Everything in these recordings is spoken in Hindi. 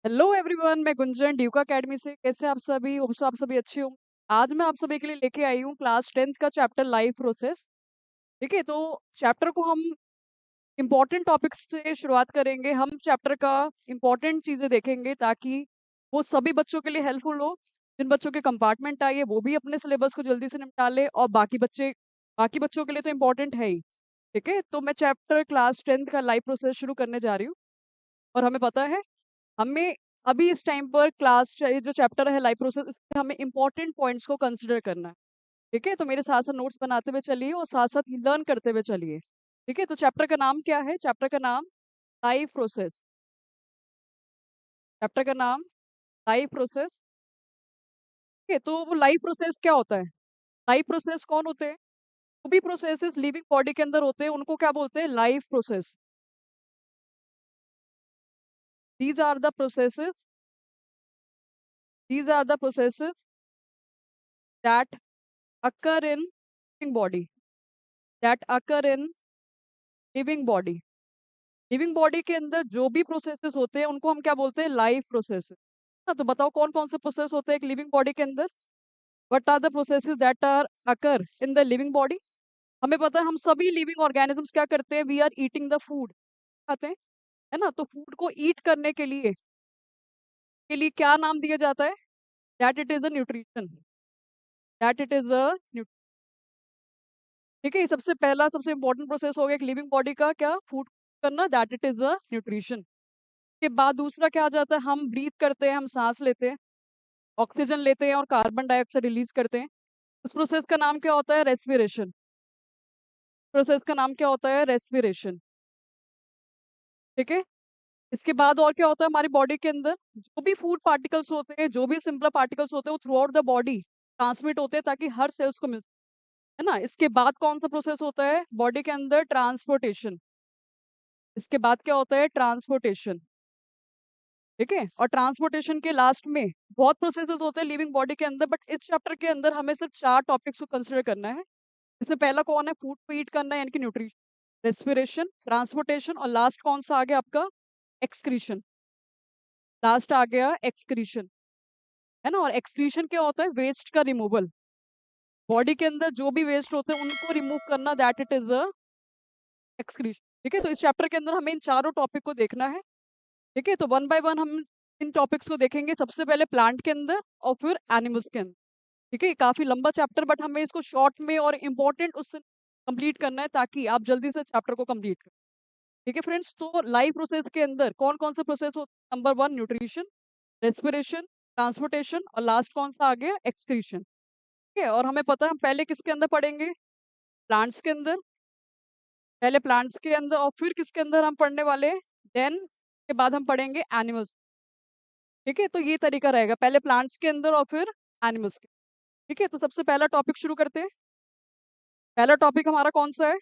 हेलो एवरीवन, मैं गुंजन ड्यूका एकेडमी से। कैसे आप सभी? होप सो आप सभी अच्छे हो। आज मैं आप सभी के लिए लेके आई हूँ क्लास 10th का चैप्टर लाइफ प्रोसेस। ठीक है, तो चैप्टर को हम इम्पोर्टेंट टॉपिक्स से शुरुआत करेंगे। हम चैप्टर का इम्पोर्टेंट चीज़ें देखेंगे ताकि वो सभी बच्चों के लिए हेल्पफुल हो। जिन बच्चों के कंपार्टमेंट आई है वो भी अपने सिलेबस को जल्दी से निपटा ले, और बाकी बच्चों के लिए तो इम्पोर्टेंट है ही। ठीक है, तो मैं चैप्टर क्लास 10th का लाइफ प्रोसेस शुरू करने जा रही हूँ। और हमें पता है, हमें अभी इस टाइम पर ये जो चैप्टर है लाइफ प्रोसेस, इसमें हमें इंपॉर्टेंट पॉइंट्स को कंसिडर करना है। ठीक है, तो मेरे साथ साथ नोट्स बनाते हुए चलिए और साथ साथ लर्न करते हुए चलिए। ठीक है, तो चैप्टर का नाम क्या है? चैप्टर का नाम लाइफ प्रोसेस। चैप्टर का नाम लाइफ प्रोसेस। ठीक है, तो वो लाइफ प्रोसेस क्या होता है? लाइफ प्रोसेस कौन होते हैं? जो भी प्रोसेसेस लिविंग बॉडी के अंदर होते हैं उनको क्या बोलते हैं? Life process. These are the processes these are the processes that occur in living body that occur in living body. Living body के अंदर जो भी प्रोसेसेस होते हैं उनको हम क्या बोलते हैं? Life process. हाँ, तो बताओ कौन कौन से प्रोसेस होते हैं एक लिविंग बॉडी के अंदर? What are the processes that are occur in the living body? हमें पता है, हम सभी लिविंग ऑर्गेनिजम्स क्या करते हैं? We are eating the food. खाते हैं, है ना? तो फूड को ईट करने के लिए क्या नाम दिया जाता है? That it is the nutrition. That it is the. ठीक है, ये सबसे पहला सबसे इंपॉर्टेंट प्रोसेस हो गया एक लिविंग बॉडी का, क्या? फूड करना। That it is the nutrition. के बाद दूसरा क्या आ जाता है? हम ब्रीथ करते हैं, हम सांस लेते हैं, ऑक्सीजन लेते हैं और कार्बन डाइऑक्साइड रिलीज करते हैं। इस प्रोसेस का नाम क्या होता है? रेस्पिरेशन। प्रोसेस का नाम क्या होता है? रेस्पिरेशन। ठीक है, इसके बाद और क्या होता है हमारी बॉडी के अंदर? जो भी फूड पार्टिकल्स होते हैं, जो भी सिंपल पार्टिकल्स होते हैं, वो through out the body transmit होते हैं ताकि हर सेल्स को मिल सके, है ना? इसके बाद कौन सा प्रोसेस होता है बॉडी के अंदर? ट्रांसपोर्टेशन। इसके बाद क्या होता है? ट्रांसपोर्टेशन। ठीक है, और ट्रांसपोर्टेशन के लास्ट में बहुत प्रोसेसेस होते हैं लिविंग बॉडी के अंदर, बट इस चैप्टर के अंदर हमें सिर्फ 4 टॉपिक्स को कंसिडर करना है। इससे पहला कौन है? फूड को ईट करना है, यानी कि न्यूट्रिशन, रेस्पिरेशन, ट्रांसपोर्टेशन, और लास्ट कौन सा आ गया आपका? एक्सक्रीशन। लास्ट आ गया एक्सक्रीशन, है ना? और एक्सक्रीशन क्या होता है? वेस्ट का रिमूवल। बॉडी के अंदर जो भी वेस्ट होते हैं उनको रिमूव करना, that it is a excretion. ठीक है, तो इस चैप्टर के अंदर हमें इन चारों टॉपिक को देखना है। ठीक है, तो वन बाय वन हम इन टॉपिक्स को देखेंगे। सबसे पहले प्लांट के अंदर और फिर एनिमल्स के अंदर। ठीक है, ये काफी लंबा चैप्टर, बट हमें इसको शॉर्ट में और इम्पोर्टेंट उससे कंप्लीट करना है ताकि आप जल्दी से चैप्टर को कंप्लीट करें। ठीक है फ्रेंड्स, तो लाइफ प्रोसेस के अंदर कौन कौन से प्रोसेस होते हैं? नंबर 1 न्यूट्रिशन, रेस्पिरेशन, ट्रांसपोर्टेशन, और लास्ट कौन सा आ गया? एक्सक्रीशन। ठीक है, और हमें पता है हम पहले किसके अंदर पढ़ेंगे? प्लांट्स के अंदर। पहले प्लांट्स के अंदर और फिर किसके अंदर हम पढ़ने वाले हैं? देन के बाद हम पढ़ेंगे एनिमल्स। ठीक है, तो ये तरीका रहेगा, पहले प्लांट्स के अंदर और फिर एनिमल्स के। ठीक है, तो सबसे पहला टॉपिक शुरू करते हैं। पहला टॉपिक हमारा कौन सा है?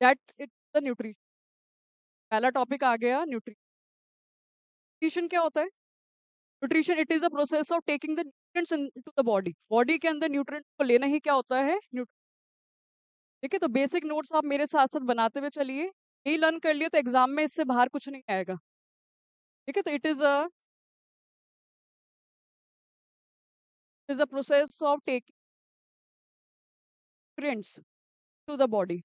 That it the nutrition. पहला टॉपिक आ गया न्यूट्रिशन। न्यूट्रिशन क्या होता है? Nutrition it is the process of taking the nutrients into the body. Body के अंदर न्यूट्रिएंट्स को लेना ही क्या होता है? न्यूट्रिशन। ठीक है, तो बेसिक नोट्स आप मेरे साथ साथ बनाते हुए चलिए। यही लर्न कर लिया तो एग्जाम में इससे बाहर कुछ नहीं आएगा। ठीक है, तो it is a process of taking nutrients to the body.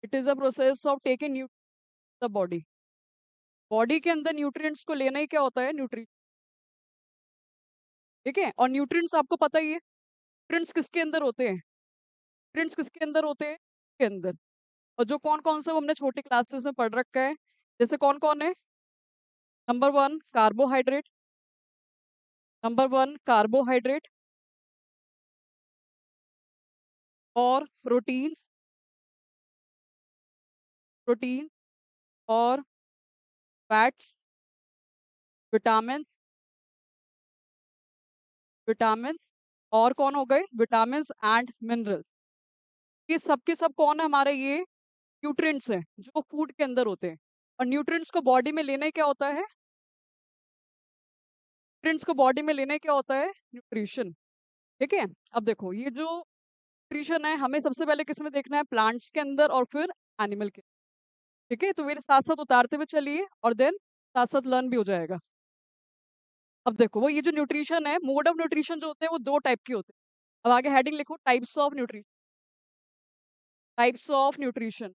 It is a process of taking nutrients the body. Body के अंदर न्यूट्रिएंट्स को लेना ही क्या होता है? न्यूट्रिशन। ठीक है, और न्यूट्रिएंट्स आपको पता ही है, न्यूट्रिएंट्स किसके अंदर होते हैं? न्यूट्रिएंट्स किसके अंदर होते हैं? के अंदर। और जो कौन कौन से वो हमने छोटी क्लासेस में पढ़ रखा है, जैसे कौन कौन है? Number 1 carbohydrate. नंबर 1 कार्बोहाइड्रेट, और प्रोटीन्स। प्रोटीन और फैट्स, विटामिन्स। विटामिन्स और कौन हो गए? Vitamins and minerals. ये सब के सब कौन है हमारे? ये न्यूट्रिएंट्स हैं जो फूड के अंदर होते हैं। और न्यूट्रिएंट्स को बॉडी में लेना ही क्या होता है? न्यूट्रिएंट्स को बॉडी में लेना ही क्या होता है? न्यूट्रिशन। ठीक है, अब देखो ये जो न्यूट्रिशन है हमें सबसे पहले किस में देखना है? प्लांट्स के अंदर और फिर एनिमल के। ठीक है, तो मेरे साथ साथ उतारते हुए चलिए और देन साथ साथ लर्न भी हो जाएगा। अब देखो वो ये जो न्यूट्रिशन है, मोड ऑफ न्यूट्रिशन जो होते हैं वो दो टाइप के होते हैं। अब आगे हेडिंग लिखो, types of nutrition. Types of nutrition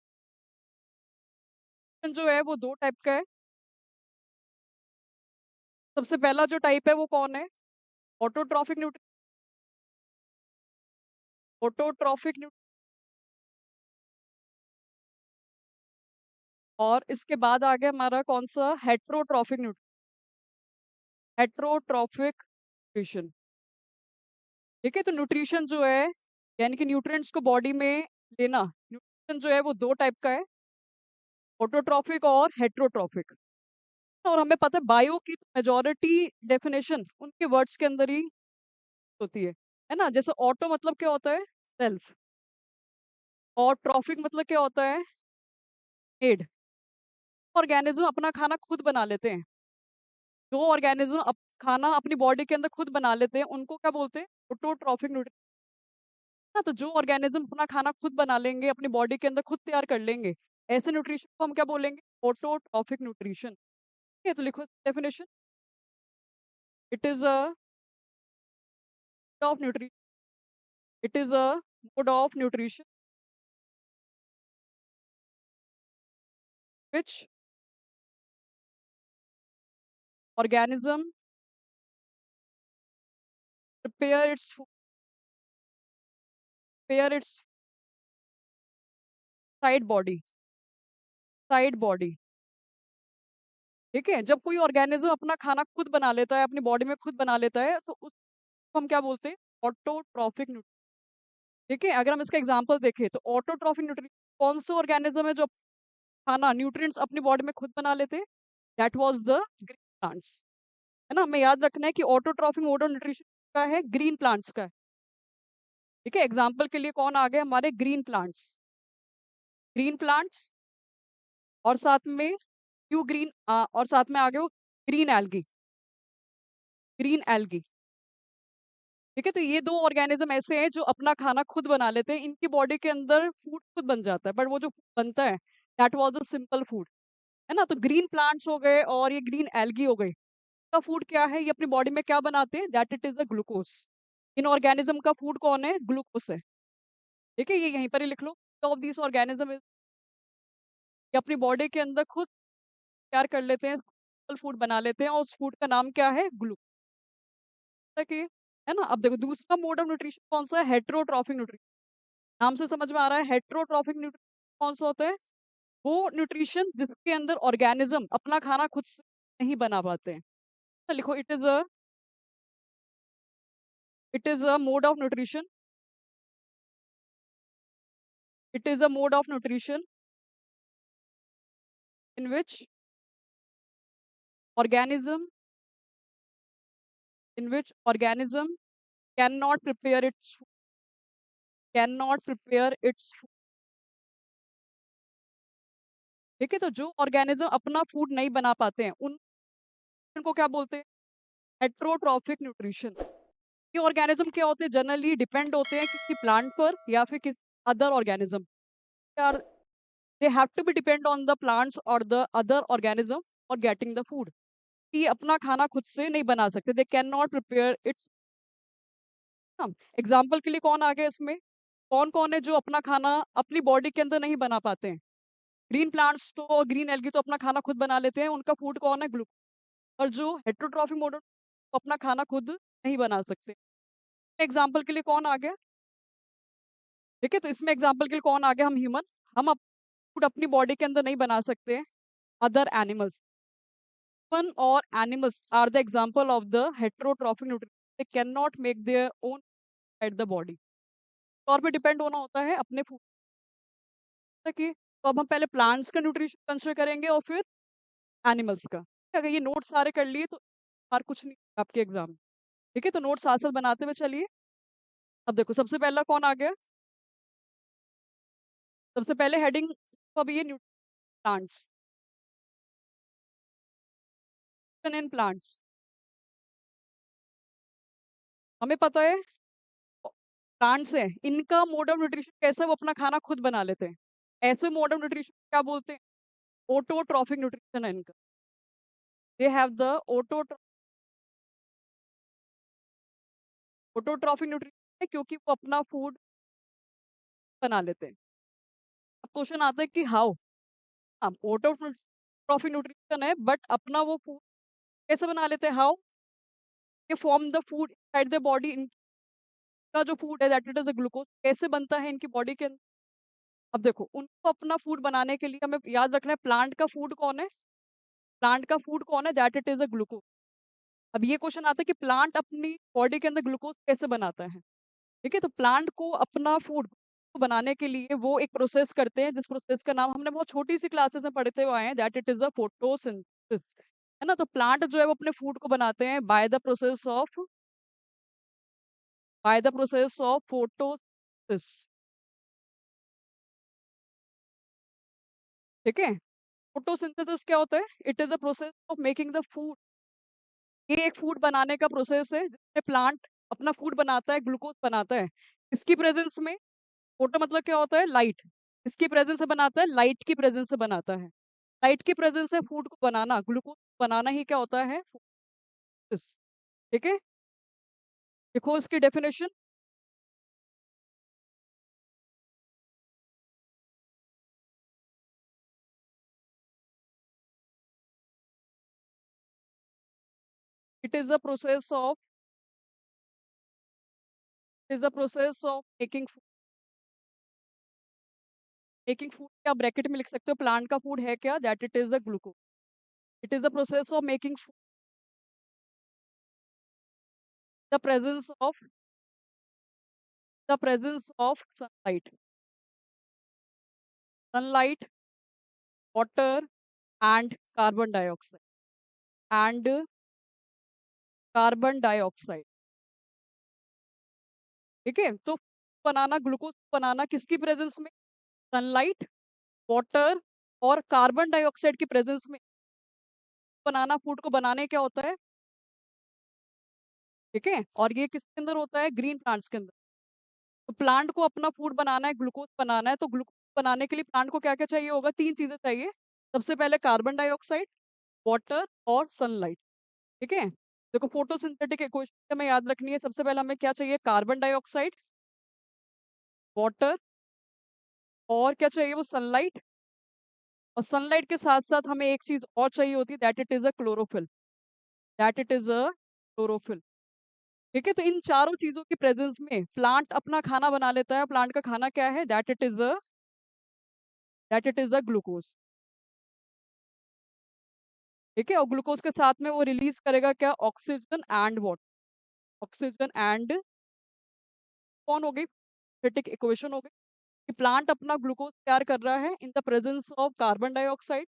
जो है वो दो टाइप का है। सबसे पहला जो टाइप है वो कौन है? Autotrophic nutrition. Autotrophic nutrition. और इसके बाद आ गया हमारा कौन सा? Heterotrophic nutrition. Heterotrophic nutrition. ठीक है, तो न्यूट्रिशन जो है यानी कि न्यूट्रिएंट्स को बॉडी में लेना, न्यूट्रिशन जो है वो दो टाइप का है, ऑटोट्रॉफिक और हेट्रोट्रॉफिक। और हमें पता है बायो की मेजॉरिटी डेफिनेशन उनके वर्ड्स के अंदर ही होती है ना? जैसे ऑटो मतलब क्या होता है? सेल्फ। और ट्रॉफिक मतलब क्या होता है? एड। ऑर्गेनिज्म अपना खाना खुद बना लेते हैं। जो ऑर्गेनिज्म खाना अपनी बॉडी के अंदर खुद बना लेते हैं उनको क्या बोलते हैं? Autotrophic nutrition. ना तो जो ऑर्गेनिज्म अपना खाना खुद बना लेंगे, अपनी बॉडी के अंदर खुद तैयार कर लेंगे, ऐसे न्यूट्रिशन को हम क्या बोलेंगे? Autotrophic nutrition. ठीक है, तो लिखो definition. It is a of nutrition. It is a mode of nutrition which organism prepare its prepare its side body side body। ठीक है, जब कोई ऑर्गेनिज्म अपना खाना खुद बना लेता है, अपनी बॉडी में खुद बना लेता है, तो उसको हम क्या बोलते हैं? Autotrophic nutrition. ठीक है, अगर हम इसका एग्जांपल देखें तो ऑटोट्रॉफिक न्यूट्रिशन कौन सा ऑर्गेनिज्म है जो खाना न्यूट्रिएंट्स अपनी बॉडी में खुद बना लेते हैं? That was the green plants. है ना? हमें याद रखना है कि ऑटोट्रॉफिक मोड ऑफ न्यूट्रिशन का है, ग्रीन प्लांट्स का है। ठीक है, एग्जाम्पल के लिए कौन आ गए हमारे? Green plants. ग्रीन प्लांट्स और साथ में ब्लू ग्रीन, और साथ में आ गए वो ग्रीन एल्गी। Green algae. ठीक है, तो ये दो ऑर्गेनिज्म ऐसे हैं जो अपना खाना खुद बना लेते हैं, इनकी बॉडी के अंदर फूड खुद बन जाता है, बट वो जो बनता है that was a simple food. है ना? तो ग्रीन प्लांट्स हो गए और ये ग्रीन एल्गी हो गई, का फूड क्या है? ये अपनी बॉडी में क्या बनाते हैं? That it is the glucose. In organism का फूड कौन है? ग्लूकोज है। ठीक है, ये यहीं पर ही लिख लो। ऑफ दिस ऑर्गेनिज्म ये अपनी बॉडी के अंदर खुद तैयार कर लेते हैं, फूड बना लेते हैं, और उस फूड का नाम क्या है? ग्लूकोज। कि है ना? अब देखो दूसरा मोड ऑफ न्यूट्रिशन कौन सा है? Heterotrophic nutrition. नाम से समझ में आ रहा है हेट्रोट्रॉफिक न्यूट्रिशन कौन सा होता है? वो न्यूट्रिशन जिसके अंदर ऑर्गेनिज्म अपना खाना खुद से नहीं बना पाते हैं। तो लिखो it is a mode of nutrition. It is a mode of nutrition in which organism in which organism cannot prepare its cannot prepare its food। ठीक है, तो जो ऑर्गेनिज्म अपना फूड नहीं बना पाते हैं उनको क्या बोलते हैं? Heterotrophic nutrition. ये ऑर्गेनिज्म क्या होते हैं? जनरली डिपेंड होते हैं किसी प्लांट पर या फिर किसी other organism. Are they have to be depend on the plants और the other organism for getting the food. ये अपना खाना खुद से नहीं बना सकते, they can not prepare its. Example के लिए कौन आ गया इसमें? कौन कौन है जो अपना खाना अपनी बॉडी के अंदर नहीं बना पाते हैं? ग्रीन प्लांट्स तो और ग्रीन एल्गी तो अपना खाना खुद बना लेते हैं, उनका फूड कौन है? ग्लूकोज। और जो हेट्रोट्रॉफिक मोड अपना खाना खुद नहीं बना सकते। एग्जाम्पल के लिए कौन आ गया? ठीक है, तो इसमें एग्जाम्पल के लिए कौन आ गया? हम ह्यूमन। हम फूड अपनी बॉडी के अंदर नहीं बना सकते। Other animals. ह्यूमन और animals are the example of the heterotrophic nutrition. They can not make their own at the body. और पे डिपेंड होना होता है अपने फूड की। तो अब हम पहले प्लांट्स का न्यूट्रिशन कंसिडर करेंगे और फिर एनिमल्स का। अगर ये नोट्स सारे कर लिए तो और कुछ नहीं आपके एग्जाम में। ठीक है, तो नोट्स साथ साथ बनाते हुए चलिए। अब देखो सबसे पहला कौन आ गया? सबसे पहले हेडिंग अब ये न्यूट्रिशन प्लांट्स इन प्लांट्स। हमें पता है प्लांट्स है, इनका मोड ऑफ न्यूट्रिशन कैसा है? वो अपना खाना खुद बना लेते हैं। ऐसे मोड ऑफ न्यूट्रिशन क्या बोलते हैं? ऑटोट्रॉफिक न्यूट्रिशन है इनका। They have the autotrophic nutrition है क्योंकि वो अपना फूड बना लेते हैं। अब क्वेश्चन आता है कि हाउ। हाँ, ऑटोट्रॉफिक न्यूट्रिशन है बट अपना वो फूड कैसे बना लेते हैं, हाउ? ये form the food inside the body. इनका जो फूड है that it is a glucose कैसे बनता है इनकी बॉडी के अंदर। अब देखो उनको अपना फूड बनाने के लिए हमें याद रखना है प्लांट का फूड कौन है। प्लांट का फूड कौन है, that it is a glucose. अब ये क्वेश्चन आता है कि प्लांट अपनी बॉडी के अंदर ग्लूकोज कैसे बनाता है। ठीक है, तो प्लांट को अपना फूड बनाने के लिए वो एक प्रोसेस करते हैं जिस प्रोसेस का नाम हमने बहुत छोटी सी क्लासेस में पढ़ते हुए आए हैं, that it is the photosynthesis. है ना, तो प्लांट जो है वो अपने फूड को बनाते हैं by the process of photosynthesis. ठीक है, फोटोसिंथेसिस क्या होता है, it is the process of making the food. ये एक फूड बनाने का प्रोसेस है जिसमें प्लांट अपना फूड बनाता है, ग्लूकोज बनाता है। इसकी प्रेजेंस में, फोटो मतलब क्या होता है, लाइट। इसकी प्रेजेंस से बनाता है, लाइट की प्रेजेंस से बनाता है। लाइट की प्रेजेंस से फूड को बनाना, ग्लूकोज बनाना ही क्या होता है, फोटोसिंथेसिस। ठीक है, देखो इसकी definition. It is a process of it is a process of making food क्या ब्रैकेट में लिख सकते हो, प्लांट का फूड है क्या, that it is the glucose. It is the process of making the presence of sunlight. Sunlight, water and carbon dioxide and carbon dioxide. ठीक है, तो बनाना, ग्लूकोज बनाना किसकी प्रेजेंस में, सनलाइट, वाटर और कार्बन डाइऑक्साइड की प्रेजेंस में बनाना, फूड को बनाने क्या होता है। ठीक है, और ये किसके अंदर होता है, ग्रीन प्लांट्स के अंदर। तो प्लांट को अपना फूड बनाना है, ग्लूकोज बनाना है, तो ग्लूकोज बनाने के लिए प्लांट को क्या क्या चाहिए होगा, तीन चीजें चाहिए। सबसे पहले कार्बन डाइऑक्साइड, वाटर और सनलाइट। ठीक है, देखो फोटोसिंथेटिक इक्वेशन हमें याद रखनी है। सबसे पहले हमें क्या चाहिए, कार्बन डाइऑक्साइड, वाटर और क्या चाहिए, वो सनलाइट। और सनलाइट के साथ साथ हमें एक चीज और चाहिए होती है, that it is a chlorophyll. That it is a chlorophyll. ठीक है, तो इन चारों चीजों की प्रेजेंस में प्लांट अपना खाना बना लेता है। प्लांट का खाना क्या है, that it is the glucose. ठीक है, और ग्लूकोज के साथ में वो रिलीज करेगा क्या, oxygen and water. Oxygen and कौन हो गई, सिंथेटिक इक्वेशन हो गई कि प्लांट अपना ग्लूकोज तैयार कर रहा है in the presence of carbon dioxide,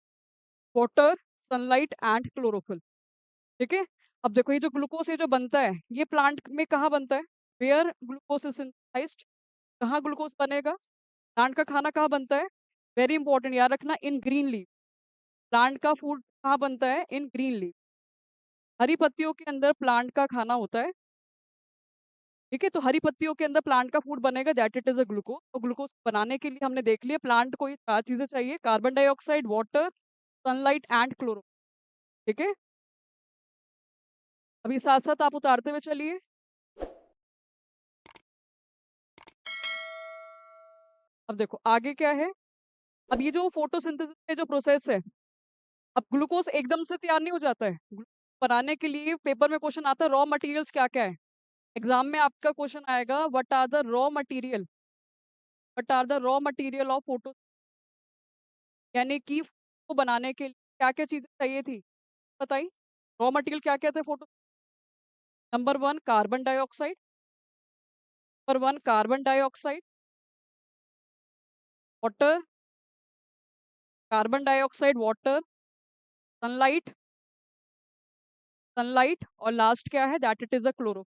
water, sunlight and chlorophyll. ठीक है, अब देखो ये जो ग्लूकोज है जो बनता है, ये प्लांट में कहाँ बनता है, वेयर ग्लूकोज इज सिंथेसाइज्ड। कहाँ ग्लूकोज बनेगा, प्लांट का खाना कहाँ बनता है, वेरी इंपॉर्टेंट याद रखना, इन ग्रीन लीफ। प्लांट का फूड कहाँ बनता है, इन ग्रीन लीफ। हरी पत्तियों के अंदर प्लांट का खाना होता है। ठीक है, तो हरी पत्तियों के अंदर प्लांट का फूड बनेगा, that it is a glucose. तो ग्लूकोज बनाने के लिए हमने देख लिया प्लांट को ये चार चीजें चाहिए, carbon dioxide, water, sunlight and chloro. ठीक है, अभी साथ साथ आप उतारते हुए चलिए। अब देखो आगे क्या है। अब ये जो फोटोसिंथेसिस का जो प्रोसेस है, अब ग्लूकोज एकदम से तैयार नहीं हो जाता है। बनाने के लिए पेपर में क्वेश्चन आता है रॉ मटेरियल्स क्या क्या है। एग्जाम में आपका क्वेश्चन आएगा what are the raw material of photo, यानी कि को बनाने के लिए क्या क्या चीजें चाहिए थी, बताइए। रॉ मटेरियल क्या क्या थे photo, number one carbon dioxide, water, carbon dioxide, water, sunlight, sunlight और लास्ट क्या है, that it is a chloro.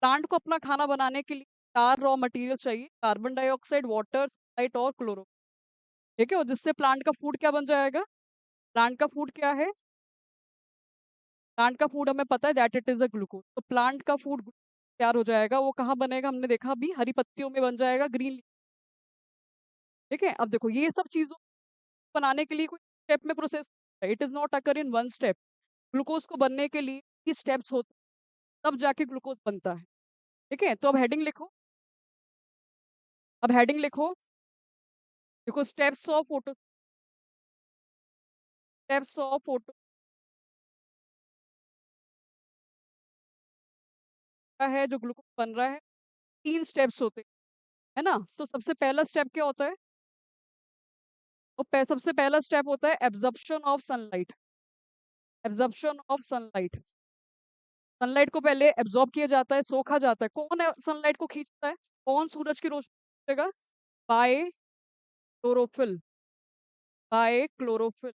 Plant को अपना खाना बनाने के लिए चार रॉ मटेरियल चाहिए, कार्बन डाइऑक्साइड, वाटर, सनलाइट और क्लोरो। ठीक है, और जिससे प्लांट का फूड क्या बन जाएगा, प्लांट का फूड क्या है, प्लांट का फूड हमें पता है that it is a glucose. तो प्लांट का फूड तैयार हो जाएगा, वो कहाँ बनेगा, हमने देखा अभी हरी पत्तियों में बन जाएगा, ग्रीन। ठीक है, अब देखो ये सब चीज़ों बनाने के लिए कोई स्टेप में process, it is not occur in one step. Glucose को बनने के लिए ये स्टेप्स होते हैं, तब जाके ग्लूकोज़ बनता है। ठीक है? तो अब हेडिंग लिखो, अब हेडिंग लिखो, देखो स्टेप्स ऑफ फोटो का है जो ग्लूकोज़ बन रहा है, 3 स्टेप्स होते हैं, है ना? तो सबसे पहला स्टेप क्या होता है? तो सबसे पहला स्टेप होता है absorption of sunlight, absorption of sunlight. Sunlight को पहले एब्ज़ॉर्ब किया जाता है, सोखा जाता है। कौन है सनलाइट को खींचता है? कौन सूरज की रोशनी खींचेगा? Bye chlorophyll, bye chlorophyll.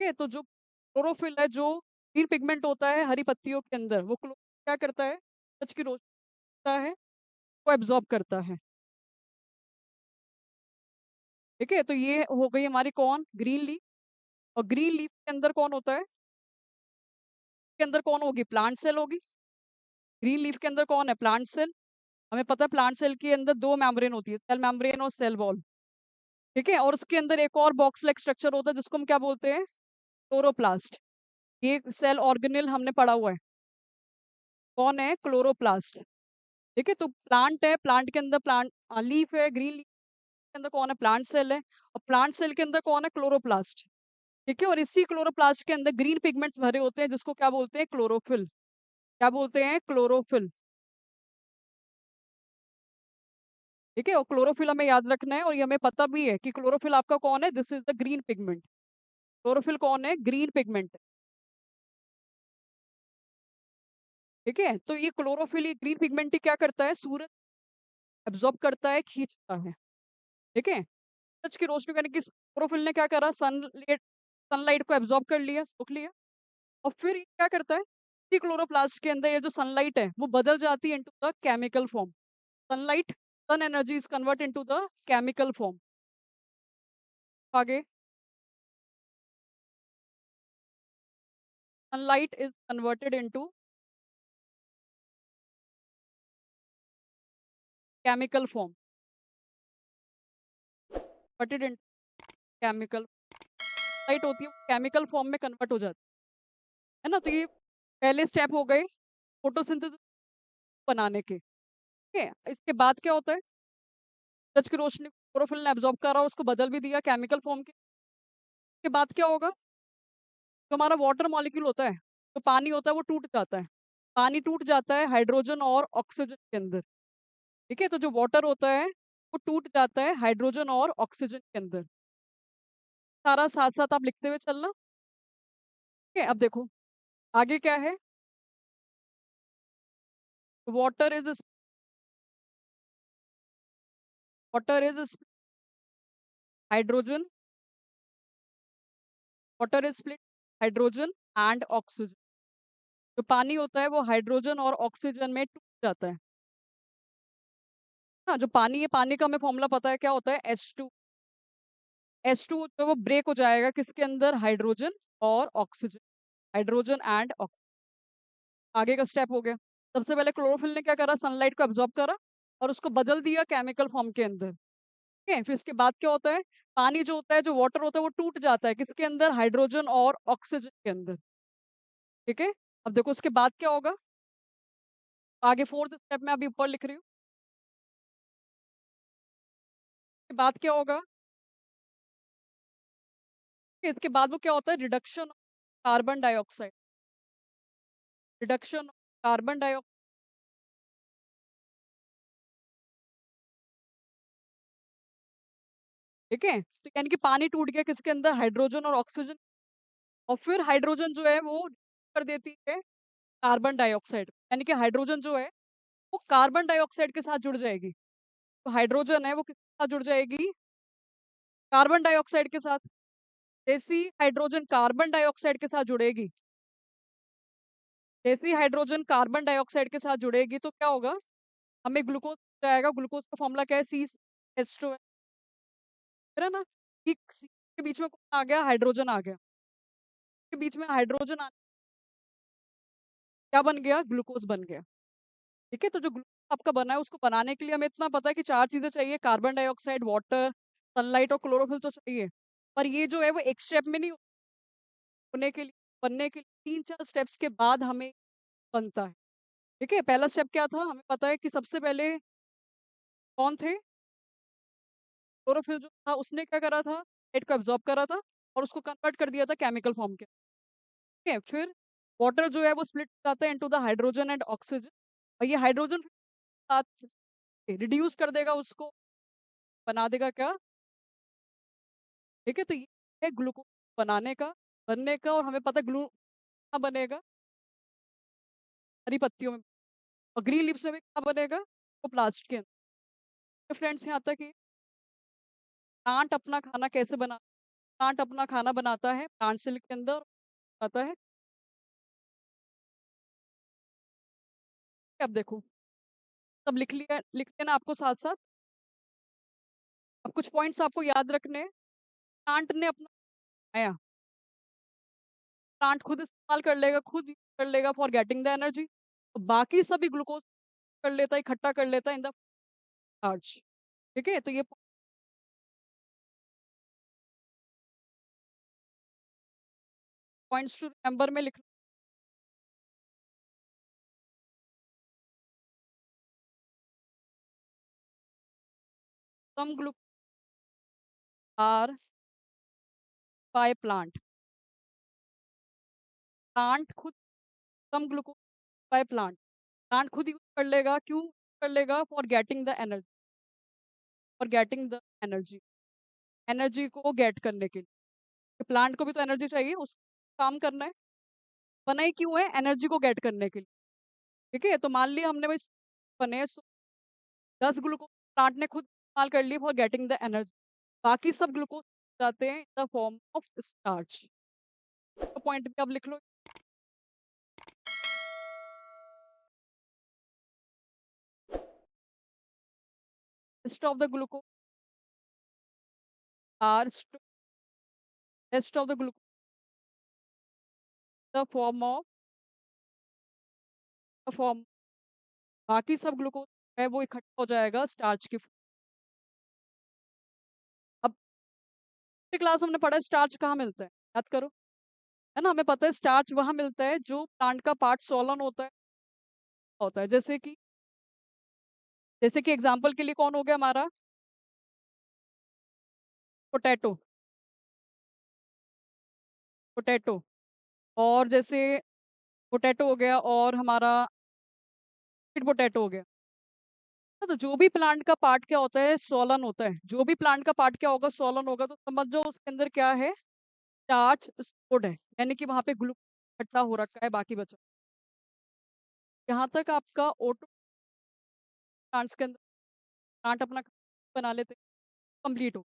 ठीक है? तो जो क्लोरोफिल है, जो ग्रीन पिगमेंट होता है हरी पत्तियों के अंदर, वो क्या करता है? सूरज की रोशनी होता है, वो एब्ज़ॉर्ब करता है। ठीक है? तो ये हो गई हमारी कौन? Green leaf. और ग्रीन लीफ के अंदर कौन होता है? के अंदर कौन होगी? प्लांट सेल होगी। ग्रीन लीफ के अंदर कौन है? Plant cell. हमें पता है प्लांट सेल के अंदर 2 मेम्ब्रेन होती है, सेल मेम्ब्रेन और सेल वॉल। ठीक है? और उसके अंदर एक और बॉक्स लाइक स्ट्रक्चर होता है जिसको हम क्या बोलते हैं? क्लोरोप्लास्ट। ये सेल ऑर्गेनेल हमने पढ़ा हुआ है। कौन है? क्लोरोप्लास्ट। ठीक है? तो प्लांट है, प्लांट के अंदर लीफ है, ग्रीन लीफ के अंदर कौन है? प्लांट सेल है। और प्लांट सेल के अंदर कौन है? क्लोरोप्लास्ट। ठीक है? और इसी क्लोरोप्लास्ट के अंदर ग्रीन पिगमेंट्स भरे होते हैं जिसको क्या बोलते हैं? क्लोरोफिल। क्या बोलते हैं? क्लोरोफिल। ठीक है? और क्लोरोफिल हमें याद रखना है और ये हमें पता भी है कि क्लोरोफिल आपका कौन है? This is the green pigment. Chlorophyll कौन है? Green pigment. ठीक है? तो ये क्लोरोफिल, ये ग्रीन पिगमेंट ही क्या करता है? सूरज एब्ज़ॉर्ब करता है, खींचता है। ठीक है? सूरज की रोशनी को यानी कि क्लोरोफिल ने क्या करा? सनलाइट को एब्ज़ॉर्ब कर लिया, सोख लिया और फिर ये क्या करता है? इसी क्लोरोप्लास्ट के अंदर ये जो सनलाइट है, वो बदल जाती है into the chemical form. Sunlight sun energy is convert into the chemical form. आगे sunlight is converted into chemical form, converted into chemical light होती है, वो केमिकल फॉर्म में कन्वर्ट हो जाती है ना? तो ये पहले स्टेप हो गए फोटोसिंथेसिस बनाने के। ठीक है? इसके बाद क्या होता है? सूरज की रोशनी को क्लोरोफिल ने एब्ज़ॉर्ब करा, उसको बदल भी दिया केमिकल फॉर्म के। उसके बाद क्या होगा? जो हमारा वाटर मॉलिक्यूल होता है, जो पानी होता है वो टूट जाता है। पानी टूट जाता है हाइड्रोजन और ऑक्सीजन के अंदर। ठीक है? तो जो वाटर होता है, वो टूट जाता है हाइड्रोजन और ऑक्सीजन के अंदर। सारा साथ-साथ आप लिखते हुए चलना। ठीक है? अब देखो आगे क्या है? Water is water is hydrogen, water is split hydrogen and oxygen. जो पानी होता है वो हाइड्रोजन और ऑक्सीजन में टूट जाता है। हाँ, जो पानी है, पानी का हमें फ़ॉर्मूला पता है क्या होता है? H2। H2 जो वो ब्रेक हो जाएगा किसके अंदर? हाइड्रोजन और ऑक्सीजन। Hydrogen and oxygen. आगे का स्टेप हो गया। सबसे पहले क्लोरोफिल ने क्या करा? सनलाइट को एब्ज़ॉर्ब करा और उसको बदल दिया केमिकल फॉर्म के अंदर। ठीक है? फिर इसके बाद क्या होता है? पानी जो होता है, जो वाटर होता है वो टूट जाता है किसके अंदर? हाइड्रोजन और ऑक्सीजन के अंदर। ठीक है? अब देखो उसके बाद क्या होगा? आगे 4th स्टेप में अभी ऊपर लिख रही हूँ। इसके बाद क्या होगा? इसके बाद वो क्या होता है? Reduction carbon dioxide, reduction carbon dioxide. ठीक है? तो यानी कि पानी टूट गया किसके अंदर? हाइड्रोजन और ऑक्सीजन। और फिर हाइड्रोजन जो है वो कर देती है कार्बन डाइऑक्साइड। यानी कि हाइड्रोजन जो है वो कार्बन डाइऑक्साइड के साथ जुड़ जाएगी। तो हाइड्रोजन है वो किसके साथ जुड़ जाएगी? कार्बन डाइऑक्साइड के साथ। जैसे ही हाइड्रोजन कार्बन डाइऑक्साइड के साथ जुड़ेगी, जैसे ही हाइड्रोजन कार्बन डाइऑक्साइड के साथ जुड़ेगी तो क्या होगा? हमें ग्लूकोज़ जाएगा। ग्लूकोज़ का फ़ॉर्मूला क्या है? CH2 है ना? कि सी के बीच में कौन आ गया? हाइड्रोजन आ गया। के बीच में हाइड्रोजन क्या बन गया? ग्लूकोज़ बन गया। ठीक है? तो जो आपका बना है उसको बनाने के लिए हमें इतना पता है कि 4 चीज़ें चाहिए, कार्बन डाइऑक्साइड, वाटर, सनलाइट और क्लोरोफिल तो चाहिए। पर ये जो है वो एक स्टेप में नहीं होने के लिए बनने के लिए 3-4 स्टेप्स के बाद हमें बनता है। ठीक है? पहला स्टेप क्या था? हमें पता है कि सबसे पहले कौन थे? क्लोरोफिल जो था उसने क्या करा था? लाइट को एब्ज़ॉर्ब करा था और उसको कन्वर्ट कर दिया था केमिकल फॉर्म के। ठीक है? फिर वाटर जो है वो स्प्लिट हो जाता है into the hydrogen and oxygen और ये हाइड्रोजन साथ रिड्यूस कर देगा उसको, बना देगा क्या? ठीक है? तो ये है ग्लूकोज़ बनाने का, बनने का और हमें पता है कहाँ बनेगा? हरी पत्तियों में और ग्रीन लीव्स में भी कहाँ बनेगा? वो प्लास्ट के अंदर। तो फ्रेंड्स यहाँ तक ये प्लांट अपना खाना कैसे बना प्लांट अपना खाना बनाता है, प्लांट सेल के अंदर आता है। अब देखो, सब लिख लेना आपको साथ-साथ। अब कुछ पॉइंट्स आपको याद रखने हैं। प्लांट ने अपना बनाया, प्लांट खुद इस्तेमाल कर लेगा, खुद यूज़ कर लेगा फॉर गेटिंग द एनर्जी। बाकी सभी ग्लूकोज़ कर लेता है, इकट्ठा कर लेता है इन द स्टार्च। ठीक है? तो ये पॉइंट्स टू रिमेंबर में लिख some glucose are by plant. Plant खुद some glucose by plant. Plant खुद यूज़ कर लेगा, क्यों कर लेगा? For getting the energy. Energy को गेट करने के लिए। प्लांट को भी तो एनर्जी चाहिए, उसको काम करना है। बना ही क्यों है? एनर्जी को गेट करने के लिए। ठीक है? तो मान लिया हमने भाई बने 10 ग्लूकोज़ प्लांट ने खुद इस्तेमाल कर लिए फॉर गेटिंग द एनर्जी। बाकी सब ग्लूकोज़ जाते हैं in the form of starch. तो पॉइंट भी अब लिख लो। Rest of the glucose are rest of the glucose the form बाकी सब ग्लूकोज है वो इकट्ठा हो जाएगा स्टार्च की अब क्लास हमने पढ़ा है स्टार्च कहाँ मिलता है? याद करो। है ना? हमें पता है स्टार्च वहाँ मिलता है जो प्लांट का पार्ट सोलन होता है। जैसे कि एग्जांपल के लिए कौन हो गया हमारा? पोटैटो, पोटैटो और जैसे पोटैटो हो गया और हमारा स्वीट पोटैटो हो गया। तो जो भी प्लांट का पार्ट क्या होता है? सोलन होता है। जो भी प्लांट का पार्ट क्या होगा? सोलन होगा तो समझ जाओ उसके अंदर क्या है? स्टार्च स्टोर्ड है। यानी कि वहाँ पे ग्लूकोज इकट्ठा हो रखा है बाकी बचा। यहाँ तक आपका ऑटो प्लांट्स के अंदर प्लांट अपना बना लेते हैं, कंप्लीट हो।